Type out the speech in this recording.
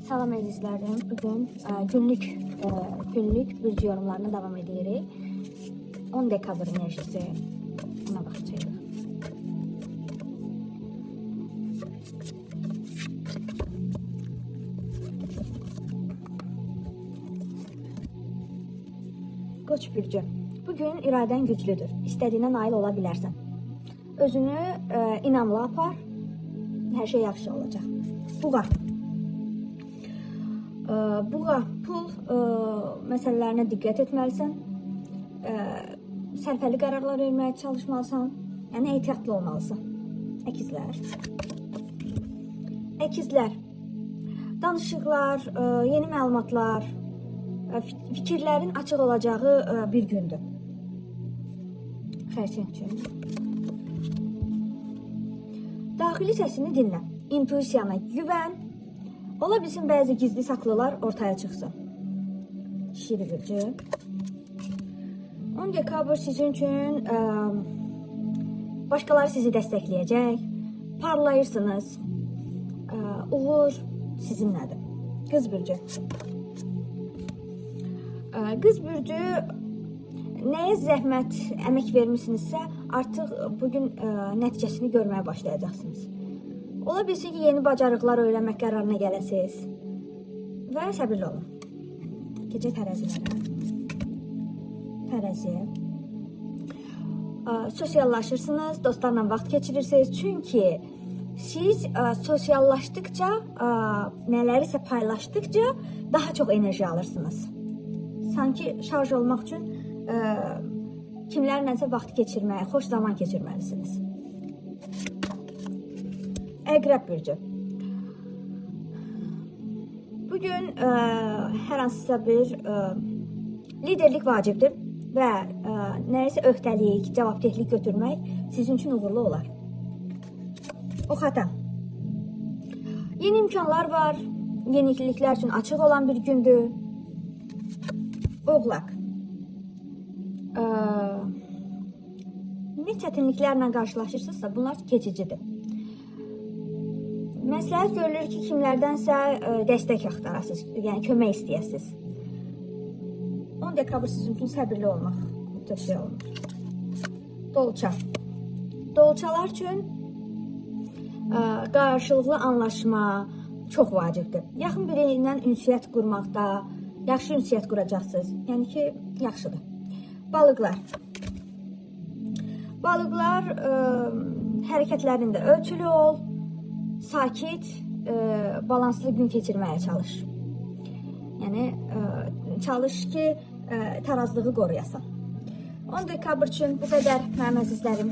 Salam əzizlərim, bugün günlük bürc yorumlarına davam edirik. 10 dekabr enerjisi, ona baxacağıq. Qoç bürcü, bugün iradən güclüdür, istədiyinə nail ola bilərsən. Özünü inamla apar, hər şey yaxşı olacaq. Buğa. Buğa, pul məsələlərinə diqqət etməlisən, sərfəli qərarlar verməyə çalışmalısan, yəni ehtiyatlı olmalısan. Əkizlər, danışıqlar, yeni məlumatlar, fikirlərin açıq olacağı bir gündür. Xərçəng üçün. Daxili səsini dinlə, intuisiyana güvən, ola bilsin bəzi gizli saxlılar ortaya çıxsın. Şiri bürcü. 10 dekabr sizin üçün başqaları sizi dəstəkləyəcək, parlayırsınız, uğur sizinlədir. Qız bürcü. Qız bürcü, nəyə zəhmət, əmək vermişsinizsə, artıq bugün nəticəsini görməyə başlayacaqsınız. Ola bilsin ki, yeni bacarıqlar öyrənmək qərarına gələsiniz və səbirli olun. Gecə tərəzilərə. Tərəzi. Sosiallaşırsınız, dostlarla vaxt keçirirsiniz. Çünki siz sosiallaşdıqca, nələrisə paylaşdıqca daha çox enerji alırsınız. Sanki şarj olmaq üçün kimlərlənsə vaxt keçirməyə, xoş zaman keçirməlisiniz. Əqrəb bürcü. Bugün hər hansısa bir liderlik vacibdir və nəyisə öhdəlik, cavabdehlik götürmək sizin üçün uğurlu olar. Oxata. Yeni imkanlar var, yeniliklər üçün açıq olan bir gündür. Oğlaq. Nə çətinliklərlə qarşılaşırsınızsa, bunlar keçicidir. Məsləhət görülür ki, kimlərdənsə dəstək axtarasınız, yəni kömək istəyəsiniz. 10 dekabr sizin üçün səbirli olmaq tövsiyə olunur. Dolça. Dolçalar üçün qarşılıqlı anlaşma çox vacibdir. Yaxın biri ilə ünsiyyət qurmaqda, yaxşı ünsiyyət quracaqsınız. Yəni ki, yaxşıdır. Balıqlar. Balıqlar hərəkətlərində ölçülü ol, sakit, balanslı gün keçirməyə çalış. Yəni, çalış ki, tarazlığı qoruyasan. 10 dekabr üçün bu qədər mənim əzizlərim.